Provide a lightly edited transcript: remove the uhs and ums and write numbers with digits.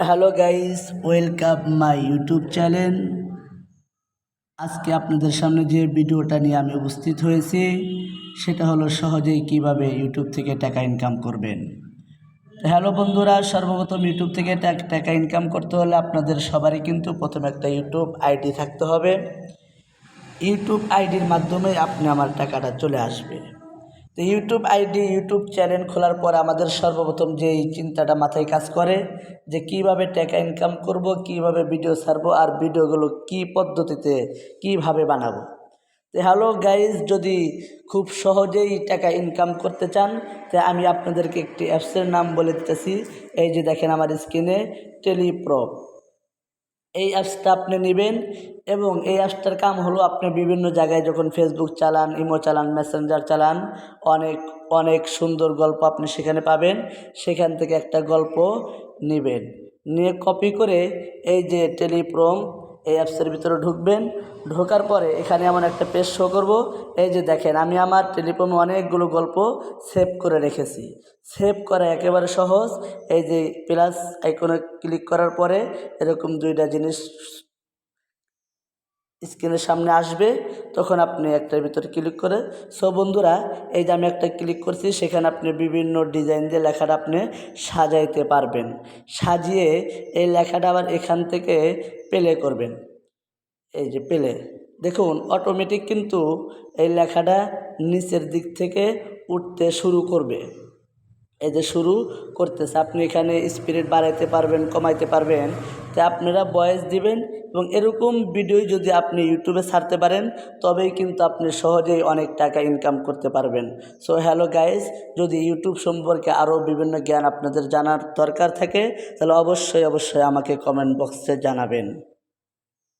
Hello guys, welcome my YouTube channel. আজকে আপনাদের সামনে যে ভিডিওটা নিয়ে আমি উপস্থিত হয়েছি সেটা হলো সহজেই কিভাবে ইউটিউব থেকে টাকা ইনকাম করবেন। হ্যালো বন্ধুরা, সর্বপ্রথম ইউটিউব থেকে টাকা ইনকাম করতে হলে আপনাদের সবারই কিন্তু প্রথমে একটা ইউটিউব আইডি থাকতে হবে। ইউটিউব আইডির মাধ্যমে আপনি আমার টাকাটা চলে আসবে। তো ইউটিউব চ্যানেল খোলার পর আমাদের সর্বপ্রথম যেই চিন্তাটা মাথায় কাজ করে যে কিভাবে টাকা ইনকাম করব, কিভাবে ভিডিও ছাড়বো, আর ভিডিওগুলো কি পদ্ধতিতে কিভাবে বানাবো। তো হ্যালো গাইজ, যদি খুব সহজেই টাকা ইনকাম করতে চান তো আমি আপনাদেরকে একটি অ্যাপসের নাম বলে দিতেছি। এই যে দেখেন আমার স্ক্রিনে, টেলিপ্রো। এই অ্যাপসটা আপনি নেবেন এবং এই অ্যাপসটার কাম হলো আপনি বিভিন্ন জায়গায় যখন ফেসবুক চালান, ইমো চালান, মেসেঞ্জার চালান, অনেক অনেক সুন্দর গল্প আপনি সেখানে পাবেন। সেখান থেকে একটা গল্প নেবেন, নিয়ে কপি করে এই যে টেলিপ্রম এই অ্যাপসের ভিতরে ঢুকবেন। ঢোকার পরে এখানে এমন একটা পেজ শো করব। এই যে দেখেন, আমি আমার টেলিপ্রমে অনেকগুলো গল্প সেভ করে রেখেছি। সেভ করা একেবারে সহজ। এই যে প্লাস আইকনে ক্লিক করার পরে এরকম দুইটা জিনিস স্ক্রিনের সামনে আসবে, তখন আপনি একটার ভিতরে ক্লিক করে বন্ধুরা, এই যে আমি একটা ক্লিক করছি, সেখানে আপনি বিভিন্ন ডিজাইন দিয়ে লেখাটা আপনি সাজাইতে পারবেন। সাজিয়ে এই লেখাটা আবার এখান থেকে প্লে করবেন। এই যে প্লে, দেখুন অটোমেটিক কিন্তু এই লেখাটা নিচের দিক থেকে উঠতে শুরু করবে। এই যে শুরু করতেছে, আপনি এখানে স্পিড বাড়াইতে পারবেন, কমাইতে পারবেন। তো আপনারা ভয়েস দিবেন এবং এরকম ভিডিও যদি আপনি ইউটিউবে ছাড়তে পারেন তবেই কিন্তু আপনি সহজেই অনেক টাকা ইনকাম করতে পারবেন। সো হ্যালো গাইজ, যদি ইউটিউব সম্পর্কে আরও বিভিন্ন জ্ঞান আপনাদের জানার দরকার থাকে তাহলে অবশ্যই আমাকে কমেন্ট বক্সে জানাবেন।